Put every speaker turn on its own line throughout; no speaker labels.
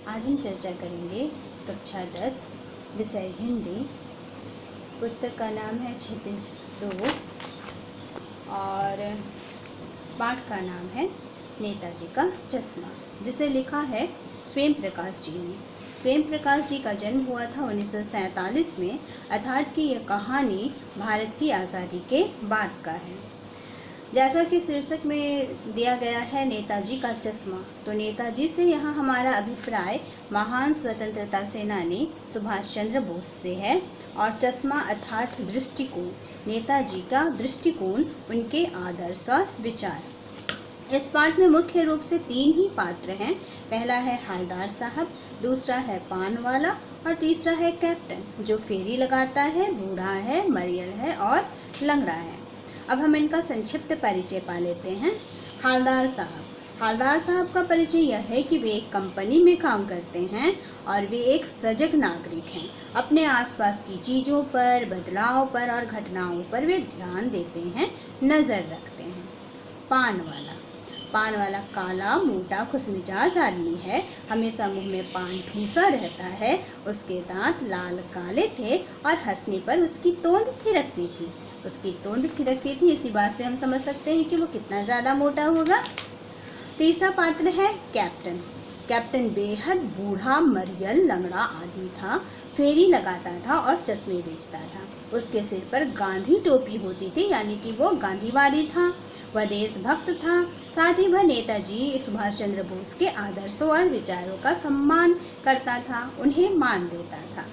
आज हम चर्चा करेंगे कक्षा 10 विषय हिंदी। पुस्तक का नाम है क्षितिज 2 और पाठ का नाम है नेताजी का चश्मा, जिसे लिखा है स्वयं प्रकाश जी ने। स्वयं प्रकाश जी का जन्म हुआ था 1947 में, अर्थात कि यह कहानी भारत की आज़ादी के बाद का है। जैसा कि शीर्षक में दिया गया है नेताजी का चश्मा, तो नेताजी से यहाँ हमारा अभिप्राय महान स्वतंत्रता सेनानी सुभाष चंद्र बोस से है, और चश्मा अर्थात दृष्टिकोण, नेताजी का दृष्टिकोण, उनके आदर्श और विचार। इस पाठ में मुख्य रूप से 3 ही पात्र हैं। पहला है हवलदार साहब, दूसरा है पान वाला और तीसरा है कैप्टन, जो फेरी लगाता है, बूढ़ा है, मरियल है और लंगड़ा है। अब हम इनका संक्षिप्त परिचय पा लेते हैं। हवलदार साहब का परिचय यह है कि वे एक कंपनी में काम करते हैं और वे एक सजग नागरिक हैं। अपने आसपास की चीज़ों पर, बदलाव पर और घटनाओं पर वे ध्यान देते हैं, नज़र रखते हैं। पान वाला काला, मोटा, खुशमिजाज आदमी है। हमेशा मुंह में पान ठूसा रहता है। उसके दांत लाल काले थे और हंसने पर उसकी तोंद थिरकती थी। इसी बात से हम समझ सकते हैं कि वो कितना ज़्यादा मोटा होगा। तीसरा पात्र है कैप्टन बेहद बूढ़ा, मरियल, लंगड़ा आदमी था। फेरी लगाता था और चश्मे बेचता था। उसके सिर पर गांधी टोपी होती थी, यानी कि वो गांधीवादी था। वह देशभक्त था। साथ ही वह नेताजी सुभाष चंद्र बोस के आदर्शों और विचारों का सम्मान करता था, उन्हें मान देता था।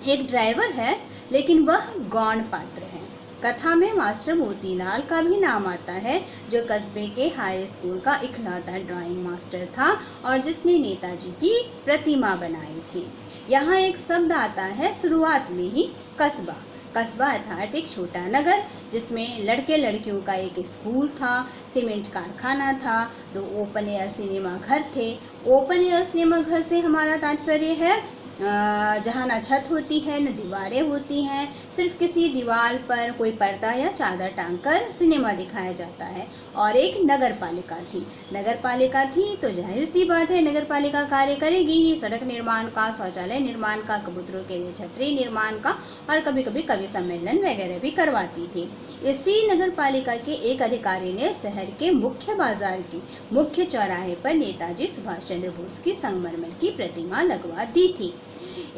एक ड्राइवर है, लेकिन वह गौण पात्र है। कथा में मास्टर मोतीलाल का भी नाम आता है, जो कस्बे के हाई स्कूल का इकलौता ड्राइंग मास्टर था और जिसने नेताजी की प्रतिमा बनाई थी। यहाँ एक शब्द आता है शुरुआत में ही, कस्बा अर्थात एक छोटा नगर, जिसमें लड़के लड़कियों का एक स्कूल था, सीमेंट कारखाना था, 2 ओपन एयर सिनेमा घर थे। ओपन एयर सिनेमा घर से हमारा तात्पर्य है जहाँ न छत होती है, न दीवारें होती हैं, सिर्फ किसी दीवार पर कोई पर्दा या चादर टांगकर सिनेमा दिखाया जाता है। और एक नगर पालिका थी तो जाहिर सी बात है नगर पालिका कार्य करेगी ही, सड़क निर्माण का, शौचालय निर्माण का, कबूतरों के लिए छतरी निर्माण का और कभी कभी कवि सम्मेलन वगैरह भी करवाती थी। इसी नगर पालिका के एक अधिकारी ने शहर के मुख्य बाजार की मुख्य चौराहे पर नेताजी सुभाष चंद्र बोस की संगमरमर की प्रतिमा लगवा दी थी।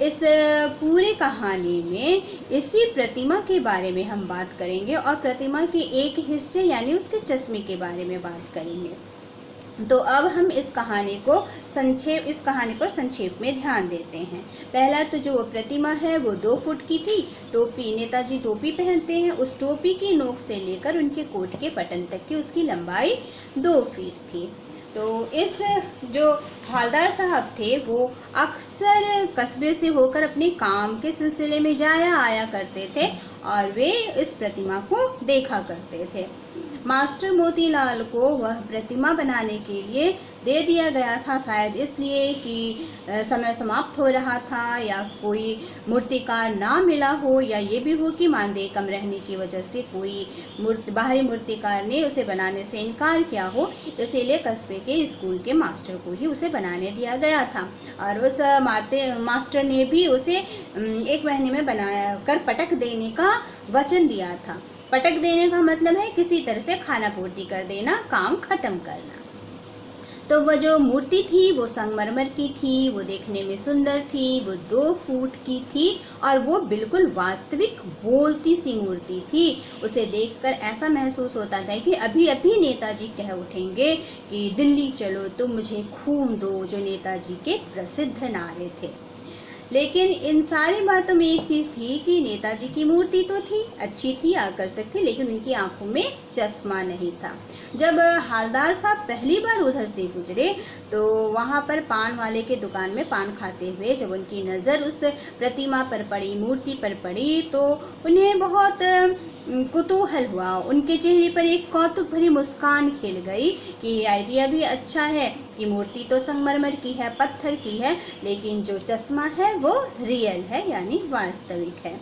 इस पूरी कहानी में इसी प्रतिमा के बारे में हम बात करेंगे और प्रतिमा के एक हिस्से यानी उसके चश्मे के बारे में बात करेंगे। तो अब हम इस कहानी पर संक्षेप में ध्यान देते हैं। पहला तो जो प्रतिमा है वो 2 फुट की थी। नेताजी टोपी पहनते हैं, उस टोपी की नोक से लेकर उनके कोट के बटन तक की उसकी लंबाई 2 फीट थी। तो इस जो हवलदार साहब थे वो अक्सर कस्बे से होकर अपने काम के सिलसिले में जाया आया करते थे और वे इस प्रतिमा को देखा करते थे। मास्टर मोतीलाल को वह प्रतिमा बनाने के लिए दे दिया गया था, शायद इसलिए कि समय समाप्त हो रहा था या कोई मूर्तिकार ना मिला हो, या ये भी हो कि मानदेय कम रहने की वजह से कोई बाहरी मूर्तिकार ने उसे बनाने से इनकार किया हो, इसीलिए कस्बे के स्कूल के मास्टर को ही उसे बनाने दिया गया था। और उस मास्टर ने भी उसे 1 महीने में बना कर पटक देने का वचन दिया था। पटक देने का मतलब है किसी तरह से खाना पूर्ति कर देना, काम खत्म करना। तो वह जो मूर्ति थी वो संगमरमर की थी, वो देखने में सुंदर थी, वो 2 फुट की थी और वो बिल्कुल वास्तविक बोलती सी मूर्ति थी। उसे देखकर ऐसा महसूस होता था कि अभी अभी नेताजी कह उठेंगे कि दिल्ली चलो तुम मुझे खून दो, जो नेताजी के प्रसिद्ध नारे थे। लेकिन इन सारी बातों में एक चीज़ थी कि नेताजी की मूर्ति तो थी, अच्छी थी, आकर्षक थी, लेकिन उनकी आंखों में चश्मा नहीं था। जब हवलदार साहब पहली बार उधर से गुजरे तो वहाँ पर पान वाले के दुकान में पान खाते हुए जब उनकी नज़र उस प्रतिमा पर पड़ी, मूर्ति पर पड़ी, तो उन्हें बहुत कुतूहल हुआ। उनके चेहरे पर एक कौतुक भरी मुस्कान खिल गई कि ये आइडिया भी अच्छा है कि मूर्ति तो संगमरमर की है, पत्थर की है, लेकिन जो चश्मा है वो रियल है, यानी वास्तविक है।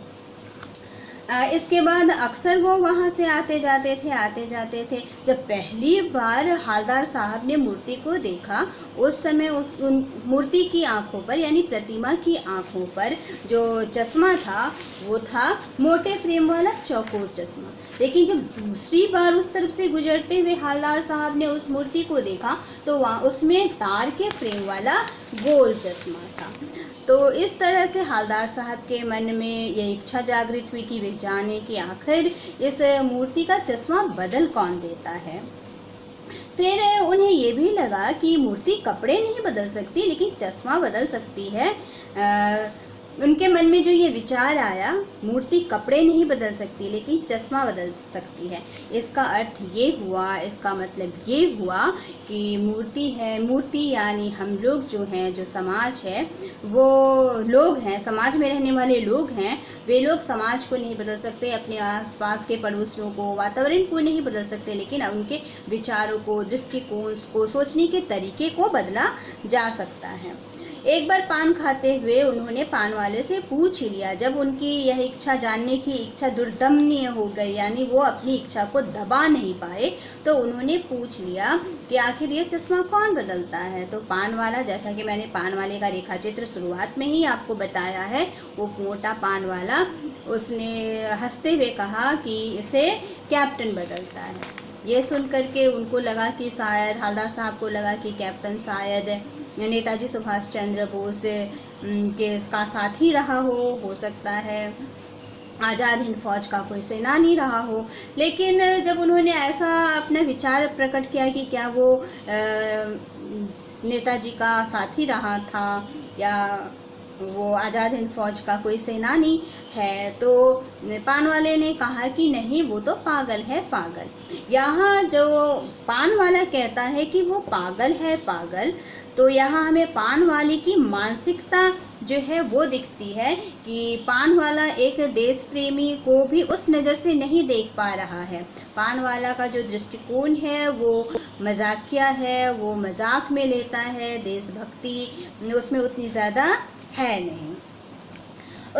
इसके बाद अक्सर वो वहाँ से आते जाते थे। जब पहली बार हवलदार साहब ने मूर्ति को देखा, उस समय उन मूर्ति की आंखों पर, यानी प्रतिमा की आंखों पर जो चश्मा था वो था मोटे फ्रेम वाला चौकोर चश्मा। लेकिन जब दूसरी बार उस तरफ से गुजरते हुए हवलदार साहब ने उस मूर्ति को देखा तो वहाँ उसमें तार के फ्रेम वाला गोल चश्मा था। तो इस तरह से हवलदार साहब के मन में ये इच्छा जागृत हुई कि वे जाने कि आखिर इस मूर्ति का चश्मा बदल कौन देता है। फिर उन्हें ये भी लगा कि मूर्ति कपड़े नहीं बदल सकती लेकिन चश्मा बदल सकती है। उनके मन में जो ये विचार आया, मूर्ति कपड़े नहीं बदल सकती लेकिन चश्मा बदल सकती है, इसका अर्थ ये हुआ, इसका मतलब ये हुआ कि मूर्ति यानी हम लोग जो हैं, जो समाज है, वो लोग हैं, समाज में रहने वाले लोग हैं, वे लोग समाज को नहीं बदल सकते, अपने आसपास के पड़ोसियों को, वातावरण को नहीं बदल सकते, लेकिन उनके विचारों को, दृष्टिकोण को, सोचने के तरीके को बदला जा सकता है। एक बार पान खाते हुए उन्होंने पान वाले से पूछ ही लिया। जब उनकी यह इच्छा, जानने की इच्छा दुर्दमनीय हो गई, यानी वो अपनी इच्छा को दबा नहीं पाए, तो उन्होंने पूछ लिया कि आखिर ये चश्मा कौन बदलता है। तो पान वाला, जैसा कि मैंने पान वाले का रेखा चित्र शुरुआत में ही आपको बताया है, वो मोटा पान वाला, उसने हंसते हुए कहा कि इसे कैप्टन बदलता है। ये सुन करके उनको लगा कि शायद, हवलदार साहब को लगा कि कैप्टन शायद नेताजी सुभाष चंद्र बोस के इसका साथी रहा हो सकता है, आज़ाद हिंद फौज का कोई सेनानी रहा हो। लेकिन जब उन्होंने ऐसा अपना विचार प्रकट किया कि क्या वो नेताजी का साथी रहा था या वो आज़ाद हिंद फौज का कोई सेनानी है, तो पान वाले ने कहा कि नहीं, वो तो पागल है, पागल। यहाँ जो पान वाला कहता है कि वो पागल है, पागल, तो यहाँ हमें पान वाले की मानसिकता जो है वो दिखती है कि पान वाला एक देश प्रेमी को भी उस नज़र से नहीं देख पा रहा है। पान वाला का जो दृष्टिकोण है वो मजाकिया है, वो मजाक में लेता है, देशभक्ति उसमें उतनी ज़्यादा है नहीं।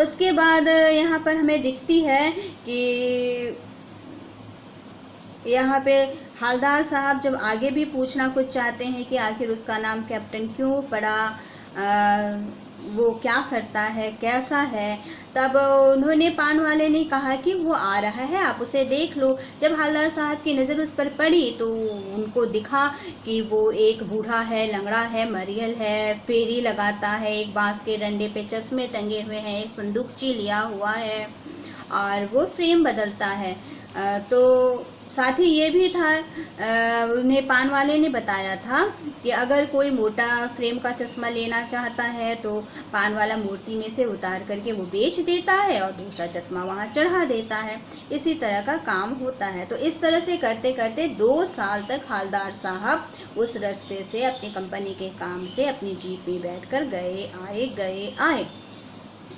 उसके बाद यहाँ पर हमें दिखती है कि यहाँ पे हवलदार साहब जब आगे भी पूछना कुछ चाहते हैं कि आखिर उसका नाम कैप्टन क्यों पड़ा, वो क्या करता है, कैसा है, तब उन्होंने, पान वाले ने कहा कि वो आ रहा है, आप उसे देख लो। जब हवलदार साहब की नज़र उस पर पड़ी तो उनको दिखा कि वो एक बूढ़ा है, लंगड़ा है, मरियल है, फेरी लगाता है, एक बांस के डंडे पे चश्मे टंगे हुए हैं, एक संदूकची लिया हुआ है और वो फ्रेम बदलता है। तो साथ ही ये भी था, उन्हें पान वाले ने बताया था कि अगर कोई मोटा फ्रेम का चश्मा लेना चाहता है तो पान वाला मूर्ति में से उतार करके वो बेच देता है और दूसरा चश्मा वहाँ चढ़ा देता है। इसी तरह का काम होता है। तो इस तरह से करते करते 2 साल तक हवलदार साहब उस रास्ते से, अपनी कंपनी के काम से, अपनी जीप में बैठकर गए आए।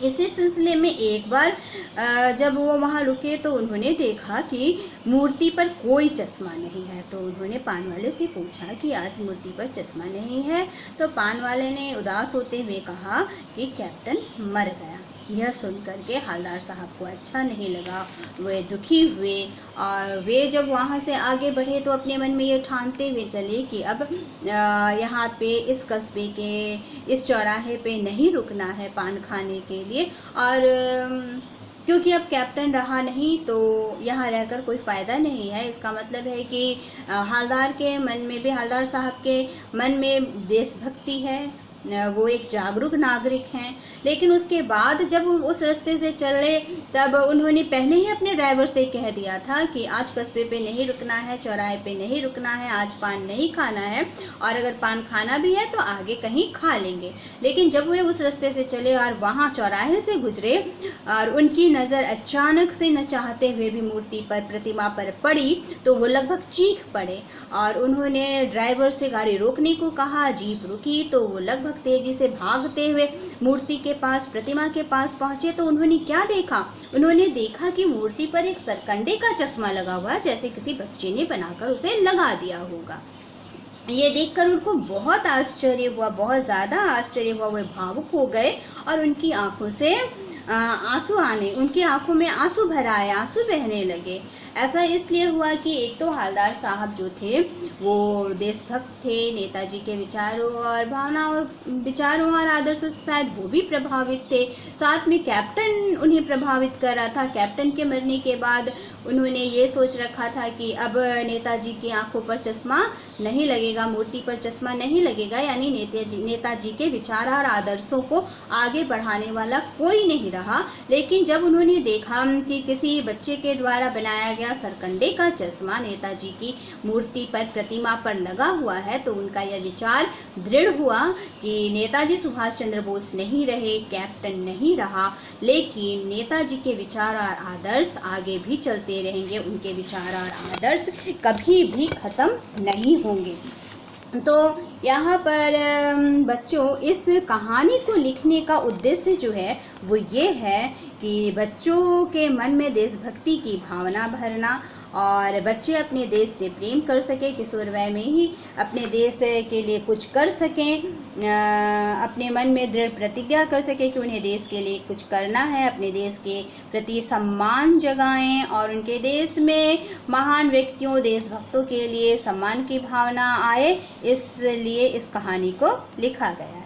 इसी सिलसिले में एक बार जब वो वहाँ रुके तो उन्होंने देखा कि मूर्ति पर कोई चश्मा नहीं है। तो उन्होंने पान वाले से पूछा कि आज मूर्ति पर चश्मा नहीं है। तो पान वाले ने उदास होते हुए कहा कि कैप्टन मर गया। यह सुनकर के हवलदार साहब को अच्छा नहीं लगा, वे दुखी हुए और वे जब वहाँ से आगे बढ़े तो अपने मन में ये ठानते हुए चले कि अब यहाँ पे इस कस्बे के इस चौराहे पे नहीं रुकना है पान खाने के लिए, और क्योंकि अब कैप्टन रहा नहीं तो यहाँ रहकर कोई फ़ायदा नहीं है। इसका मतलब है कि हवलदार के मन में भी, हवलदार साहब के मन में देशभक्ति है, वो एक जागरूक नागरिक हैं। लेकिन उसके बाद जब उस रास्ते से चले तब उन्होंने पहले ही अपने ड्राइवर से कह दिया था कि आज कस्बे पे नहीं रुकना है, चौराहे पे नहीं रुकना है, आज पान नहीं खाना है, और अगर पान खाना भी है तो आगे कहीं खा लेंगे। लेकिन जब वे उस रास्ते से चले और वहाँ चौराहे से गुजरे और उनकी नज़र अचानक से, न चाहते हुए भी, मूर्ति पर, प्रतिमा पर पड़ी तो वो लगभग चीख पड़े और उन्होंने ड्राइवर से गाड़ी रोकने को कहा। जीप रुकी तो वो लगभग तेजी से भागते हुए मूर्ति के पास, प्रतिमा के पास पहुंचे। तो उन्होंने क्या देखा? उन्होंने देखा कि मूर्ति पर एक सरकंडे का चश्मा लगा हुआ, जैसे किसी बच्चे ने बनाकर उसे लगा दिया होगा। ये देखकर उनको बहुत आश्चर्य हुआ, बहुत ज़्यादा आश्चर्य हुआ। वे भावुक हो गए और उनकी आंखों से आंसू आने, उनकी आंखों में आंसू भर आए, आंसू बहने लगे। ऐसा इसलिए हुआ कि एक तो हवलदार साहब जो थे वो देशभक्त थे, नेताजी के विचारों और भावनाओं, विचारों और आदर्शों से शायद वो भी प्रभावित थे। साथ में कैप्टन उन्हें प्रभावित कर रहा था। कैप्टन के मरने के बाद उन्होंने ये सोच रखा था कि अब नेताजी की आंखों पर चश्मा नहीं लगेगा, मूर्ति पर चश्मा नहीं लगेगा, यानी नेताजी के विचार और आदर्शों को आगे बढ़ाने वाला कोई नहीं रहा। लेकिन जब उन्होंने देखा कि किसी बच्चे के द्वारा बनाया गया सरकंडे का चश्मा नेताजी की मूर्ति पर, प्रतिमा पर लगा हुआ है, तो उनका यह विचार दृढ़ हुआ कि नेताजी सुभाष चंद्र बोस नहीं रहे, कैप्टन नहीं रहा, लेकिन नेताजी के विचार और आदर्श आगे भी चलते रहेंगे, उनके विचार और आदर्श कभी भी खत्म नहीं होंगे। तो यहाँ पर बच्चों इस कहानी को लिखने का उद्देश्य जो है वो ये है कि बच्चों के मन में देशभक्ति की भावना भरना और बच्चे अपने देश से प्रेम कर सकें, किशोर वय में ही अपने देश के लिए कुछ कर सकें, अपने मन में दृढ़ प्रतिज्ञा कर सकें कि उन्हें देश के लिए कुछ करना है, अपने देश के प्रति सम्मान जगाएं और उनके देश में महान व्यक्तियों, देशभक्तों के लिए सम्मान की भावना आए, इसलिए इस कहानी को लिखा गया।